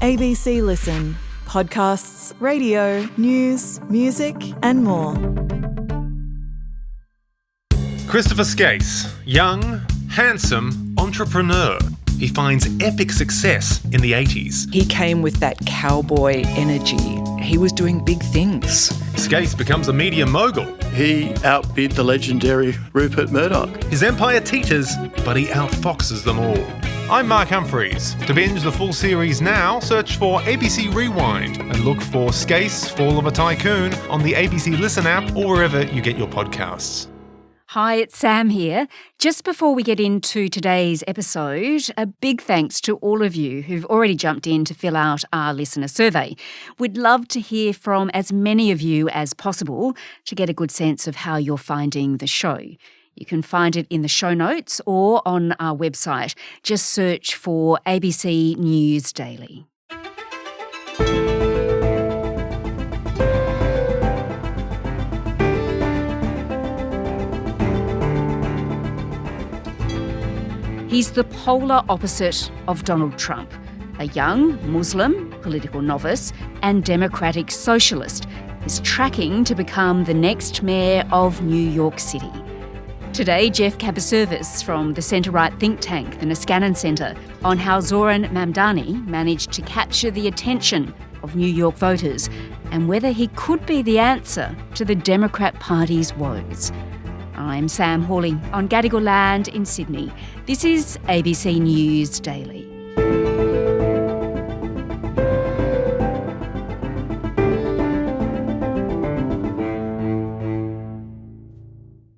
ABC Listen. Podcasts, radio, news, music and more. Christopher Skase, young, handsome entrepreneur. He finds epic success in the 80s. He came with that cowboy energy. He was doing big things. Skase becomes a media mogul. He outbid the legendary Rupert Murdoch. His empire teeters, but he outfoxes them all. I'm Mark Humphreys. To binge the full series now, search for ABC Rewind and look for Skase, Fall of a Tycoon on the ABC Listen app or wherever you get your podcasts. Hi, it's Sam here. Just before we get into today's episode, a big thanks to all of you who've already jumped in to fill out our listener survey. We'd love to hear from as many of you as possible to get a good sense of how you're finding the show. You can find it in the show notes or on our website. Just search for ABC News Daily. He's the polar opposite of Donald Trump, a young Muslim political novice and democratic socialist. He's tracking to become the next mayor of New York City. Today, Geoff Kabaservice from the centre-right think tank, the Niskanen Center, on how Zohran Mamdani managed to capture the attention of New York voters and whether he could be the answer to the Democrat Party's woes. I'm Sam Hawley on Gadigal land in Sydney. This is ABC News Daily.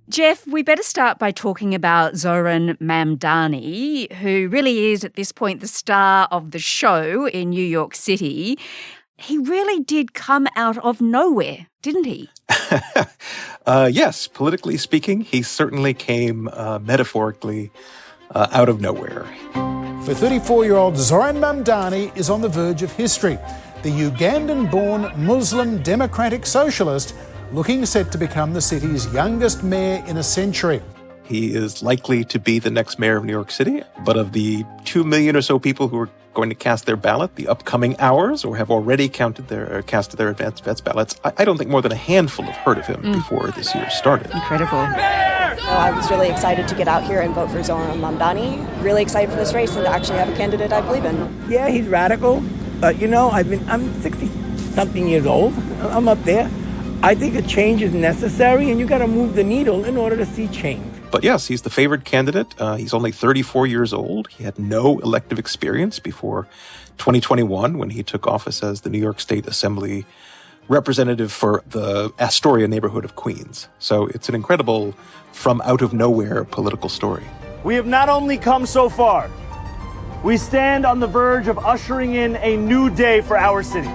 Geoff, we better start by talking about Zohran Mamdani, who really is at this point the star of the show in New York City. He really did come out of nowhere, didn't he? Yes, politically speaking, he certainly came metaphorically out of nowhere. For 34-year-old Zohran Mamdani is on the verge of history. The Ugandan-born Muslim democratic socialist looking set to become the city's youngest mayor in a century. He is likely to be the next mayor of New York City, but of the 2 million or so people who are going to cast their ballot the upcoming hours or have already casted their advance ballots, I don't think more than a handful have heard of him before this year started. Incredible. I was really excited to get out here and vote for Zohran Mamdani. Really excited for this race and to actually have a candidate I believe in. Yeah, he's radical, but I'm 60-something years old. I'm up there. I think a change is necessary, and you got to move the needle in order to see change. But yes, he's the favored candidate. He's only 34 years old. He had no elective experience before 2021 when he took office as the New York State Assembly representative for the Astoria neighborhood of Queens. So it's an incredible from out of nowhere political story. We have not only come so far, we stand on the verge of ushering in a new day for our city.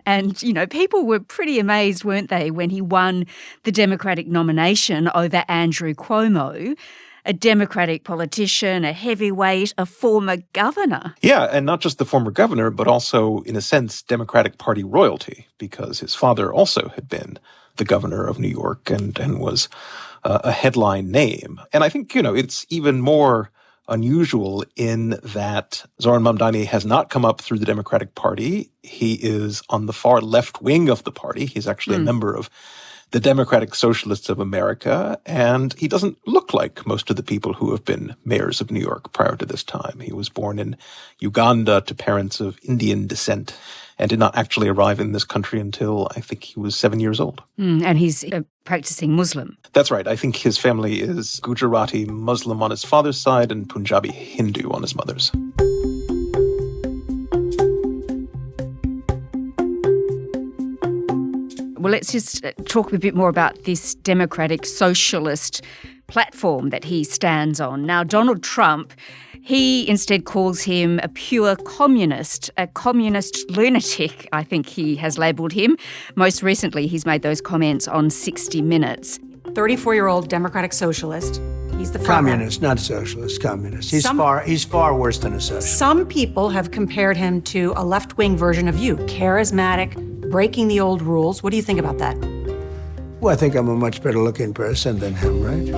And, people were pretty amazed, weren't they, when he won the Democratic nomination over Andrew Cuomo, a Democratic politician, a heavyweight, a former governor. Yeah, and not just the former governor, but also, in a sense, Democratic Party royalty, because his father also had been the governor of New York and was a headline name. And I think, it's even more unusual in that Zohran Mamdani has not come up through the Democratic Party. He is on the far left wing of the party. He's actually a member of the Democratic Socialists of America, and he doesn't look like most of the people who have been mayors of New York prior to this time. He was born in Uganda to parents of Indian descent and did not actually arrive in this country until I think he was 7 years old. And he's a practicing Muslim. That's right. I think his family is Gujarati Muslim on his father's side and Punjabi Hindu on his mother's. Well, let's just talk a bit more about this democratic socialist platform that he stands on. Now, Donald Trump, he instead calls him a pure communist, a communist lunatic, I think he has labelled him. Most recently, he's made those comments on 60 Minutes. 34-year-old democratic socialist. He's the communist, not socialist, communist. He's far worse than a socialist. Some people have compared him to a left-wing version of you, charismatic, breaking the old rules. What do you think about that? Well, I think I'm a much better looking person than him, right?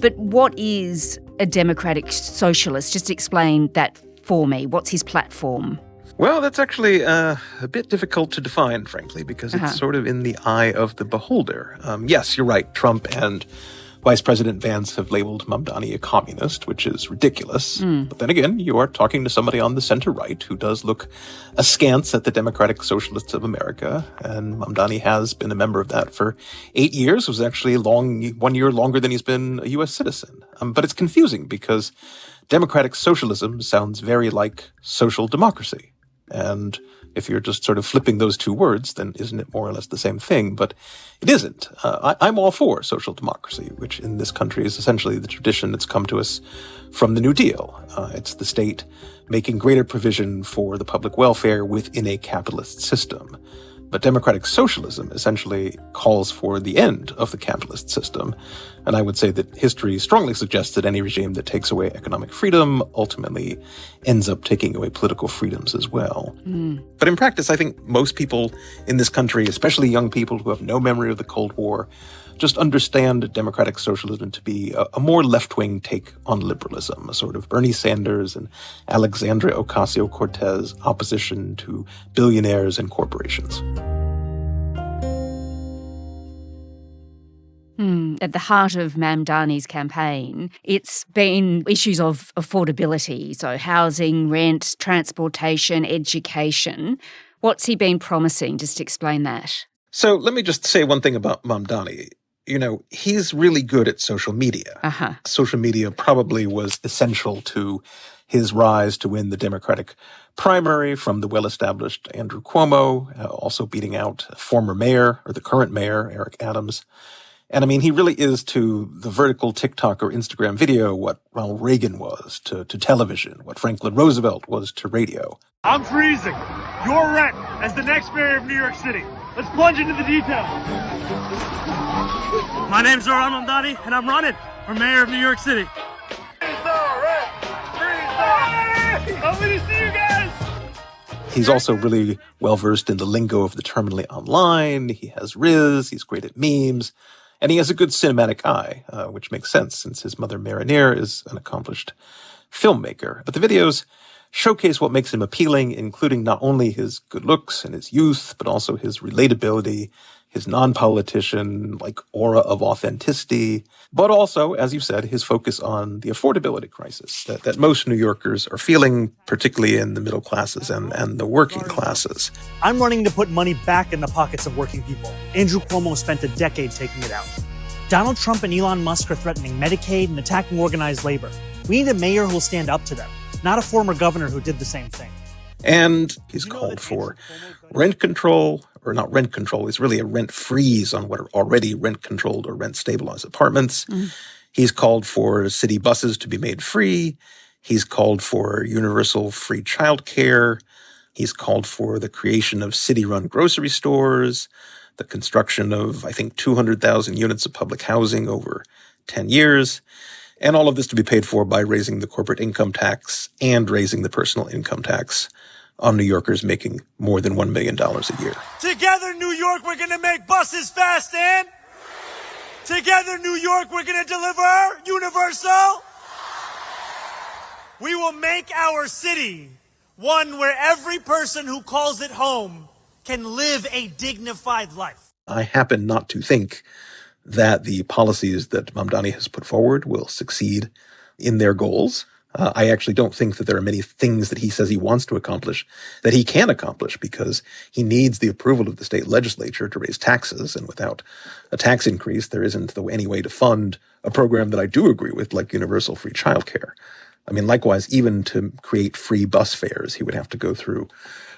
But what is a democratic socialist? Just explain that for me. What's his platform? Well, that's actually a bit difficult to define, frankly, because it's sort of in the eye of the beholder. Yes, you're right. Trump and Vice President Vance have labeled Mamdani a communist, which is ridiculous. But then again, you are talking to somebody on the center-right who does look askance at the Democratic Socialists of America, and Mamdani has been a member of that for 8 years. It was actually 1 year longer than he's been a U.S. citizen. But it's confusing because democratic socialism sounds very like social democracy. And if you're just sort of flipping those two words, then isn't it more or less the same thing? But it isn't. I'm all for social democracy, which in this country is essentially the tradition that's come to us from the New Deal. It's the state making greater provision for the public welfare within a capitalist system. But democratic socialism essentially calls for the end of the capitalist system. And I would say that history strongly suggests that any regime that takes away economic freedom ultimately ends up taking away political freedoms as well. But in practice, I think most people in this country, especially young people who have no memory of the Cold War, just understand democratic socialism to be a more left-wing take on liberalism, a sort of Bernie Sanders and Alexandria Ocasio-Cortez opposition to billionaires and corporations. At the heart of Mamdani's campaign, it's been issues of affordability, so housing, rent, transportation, education. What's he been promising? Just explain that. So let me just say one thing about Mamdani. You know, he's really good at social media. Social media probably was essential to his rise to win the Democratic primary from the well-established Andrew Cuomo, also beating out former mayor, or the current mayor, Eric Adams. And I mean, he really is to the vertical TikTok or Instagram video what Ronald Reagan was to television, what Franklin Roosevelt was to radio. I'm freezing. Your rent as the next mayor of New York City. Let's plunge into the details. My name's Zohran Mamdani, and I'm running for mayor of New York City. Lovely to see you guys. He's also really well-versed in the lingo of the terminally online. He has Riz, he's great at memes, and he has a good cinematic eye, which makes sense since his mother, Marinere, is an accomplished filmmaker. But the videos showcase what makes him appealing, including not only his good looks and his youth, but also his relatability, his non-politician, aura of authenticity, but also, as you said, his focus on the affordability crisis that most New Yorkers are feeling, particularly in the middle classes and the working classes. I'm running to put money back in the pockets of working people. Andrew Cuomo spent a decade taking it out. Donald Trump and Elon Musk are threatening Medicaid and attacking organized labor. We need a mayor who will stand up to them, not a former governor who did the same thing. And he's called for rent control, or not rent control, it's really a rent freeze on what are already rent-controlled or rent-stabilized apartments. He's called for city buses to be made free. He's called for universal free childcare. He's called for the creation of city-run grocery stores, the construction of, I think, 200,000 units of public housing over 10 years. And all of this to be paid for by raising the corporate income tax and raising the personal income tax on New Yorkers making more than $1 million a year. Together, New York, we're going to make buses fast, and together, New York, we're going to deliver universal. We will make our city one where every person who calls it home can live a dignified life. I happen not to think that the policies that Mamdani has put forward will succeed in their goals. I actually don't think that there are many things that he says he wants to accomplish that he can accomplish because he needs the approval of the state legislature to raise taxes. And without a tax increase, there isn't any way to fund a program that I do agree with, like universal free childcare. I mean, likewise, even to create free bus fares, he would have to go through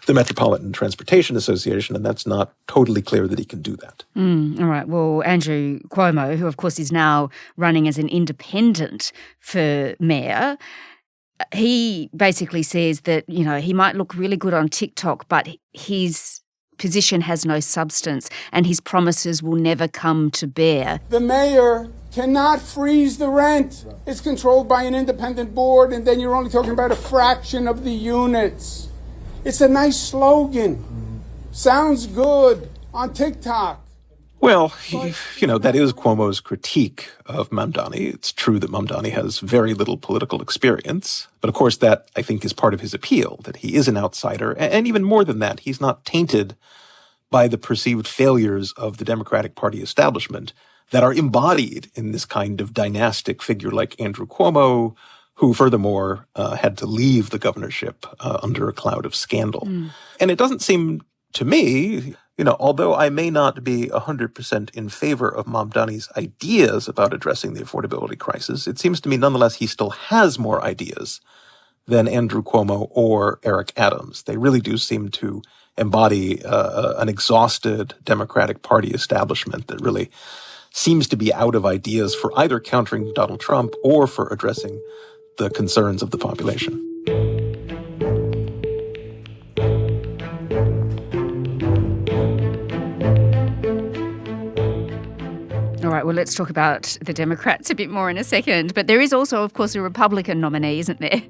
the Metropolitan Transportation Association, and that's not totally clear that he can do that. All right. Well, Andrew Cuomo, who of course is now running as an independent for mayor, he basically says that, he might look really good on TikTok, but his position has no substance and his promises will never come to bear. The mayor cannot freeze the rent. It's controlled by an independent board, and then you're only talking about a fraction of the units. It's a nice slogan. Sounds good on TikTok. Well, that is Cuomo's critique of Mamdani. It's true that Mamdani has very little political experience. But of course, that, I think, is part of his appeal, that he is an outsider. And even more than that, he's not tainted by the perceived failures of the Democratic Party establishment that are embodied in this kind of dynastic figure like Andrew Cuomo, who furthermore had to leave the governorship under a cloud of scandal. And it doesn't seem to me, although I may not be 100% in favor of Mamdani's ideas about addressing the affordability crisis, it seems to me nonetheless he still has more ideas than Andrew Cuomo or Eric Adams. They really do seem to embody an exhausted Democratic Party establishment that really seems to be out of ideas for either countering Donald Trump or for addressing the concerns of the population. All right, well, let's talk about the Democrats a bit more in a second. But there is also, of course, a Republican nominee, isn't there?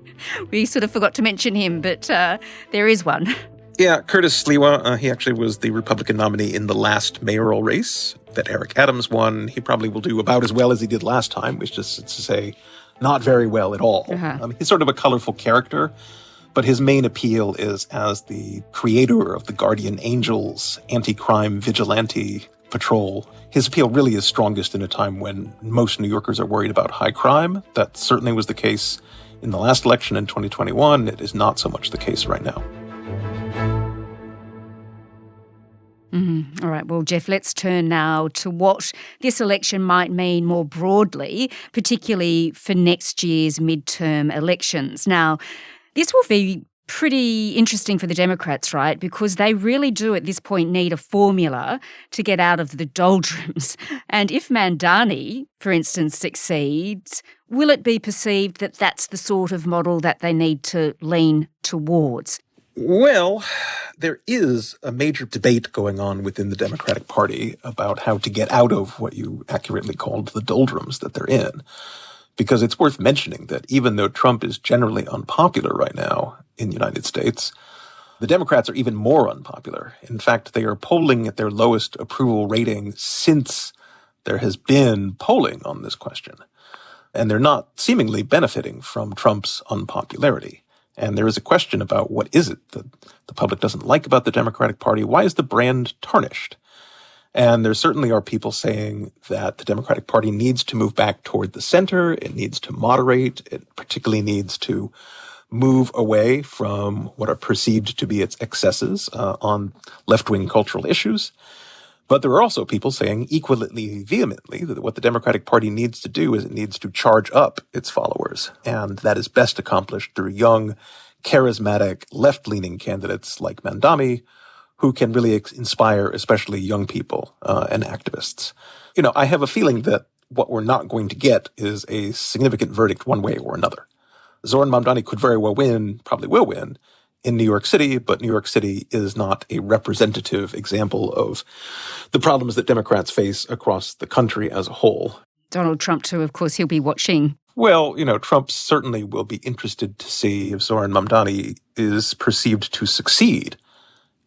We sort of forgot to mention him, but there is one. Yeah, Curtis Sliwa, he actually was the Republican nominee in the last mayoral race that Eric Adams won. He probably will do about as well as he did last time, which is to say not very well at all. He's sort of a colorful character, but his main appeal is as the creator of the Guardian Angels anti-crime vigilante patrol. His appeal really is strongest in a time when most New Yorkers are worried about high crime. That certainly was the case in the last election in 2021. It is not so much the case right now. All right, well, Geoff, let's turn now to what this election might mean more broadly, particularly for next year's midterm elections. Now, this will be pretty interesting for the Democrats, right? Because they really do at this point need a formula to get out of the doldrums. And if Mamdani, for instance, succeeds, will it be perceived that that's the sort of model that they need to lean towards? Well, there is a major debate going on within the Democratic Party about how to get out of what you accurately called the doldrums that they're in. Because it's worth mentioning that even though Trump is generally unpopular right now in the United States, the Democrats are even more unpopular. In fact, they are polling at their lowest approval rating since there has been polling on this question. And they're not seemingly benefiting from Trump's unpopularity. And there is a question about what is it that the public doesn't like about the Democratic Party? Why is the brand tarnished? And there certainly are people saying that the Democratic Party needs to move back toward the center. It needs to moderate. It particularly needs to move away from what are perceived to be its excesses on left-wing cultural issues. But there are also people saying equally vehemently that what the Democratic Party needs to do is it needs to charge up its followers. And that is best accomplished through young, charismatic, left-leaning candidates like Mamdani, who can really inspire especially young people and activists. I have a feeling that what we're not going to get is a significant verdict one way or another. Zohran Mamdani could very well win, probably will win, in New York City, but New York City is not a representative example of the problems that Democrats face across the country as a whole. Donald Trump, too, of course, he'll be watching. Well, Trump certainly will be interested to see if Zohran Mamdani is perceived to succeed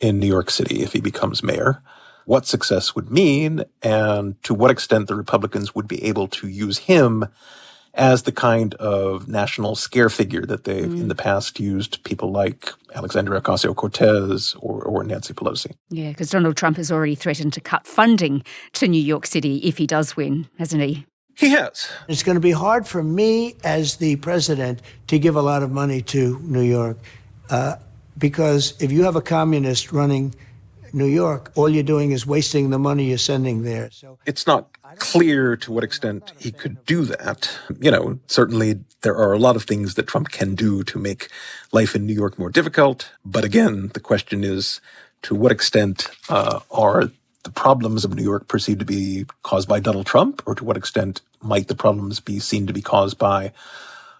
in New York City if he becomes mayor, what success would mean, and to what extent the Republicans would be able to use him as the kind of national scare figure that they've in the past used people like Alexandria Ocasio-Cortez or Nancy Pelosi. Yeah, because Donald Trump has already threatened to cut funding to New York City if he does win, hasn't he? He has. It's going to be hard for me as the president to give a lot of money to New York because if you have a communist running New York, all you're doing is wasting the money you're sending there. So it's not clear to what extent he could do that. Certainly there are a lot of things that Trump can do to make life in New York more difficult. But again, the question is, to what extent are the problems of New York perceived to be caused by Donald Trump, or to what extent might the problems be seen to be caused by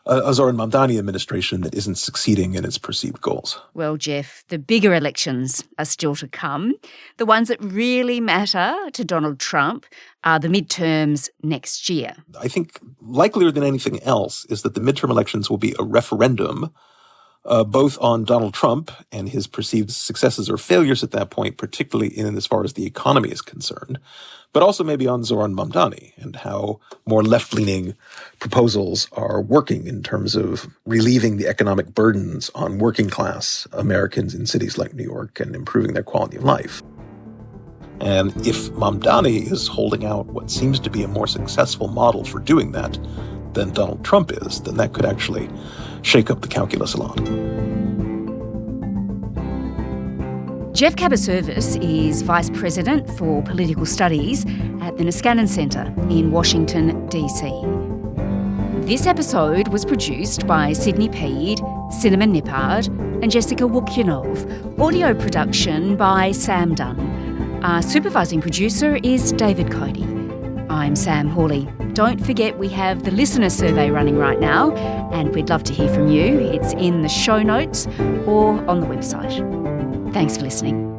a Zohran Mamdani administration that isn't succeeding in its perceived goals? Well, Geoff, the bigger elections are still to come. The ones that really matter to Donald Trump are the midterms next year. I think likelier than anything else is that the midterm elections will be a referendum both on Donald Trump and his perceived successes or failures at that point, particularly in as far as the economy is concerned, but also maybe on Zohran Mamdani and how more left-leaning proposals are working in terms of relieving the economic burdens on working-class Americans in cities like New York and improving their quality of life. And if Mamdani is holding out what seems to be a more successful model for doing that than Donald Trump is, then that could actually shake up the calculus a lot. Geoff Kabaservice is Vice President for Political Studies at the Niskanen Center in Washington, D.C. This episode was produced by Sydney Peed, Cinnamon Nippard and Jessica Wukyanov. Audio production by Sam Dunn. Our supervising producer is David Cody. I'm Sam Hawley. Don't forget we have the listener survey running right now, and we'd love to hear from you. It's in the show notes or on the website. Thanks for listening.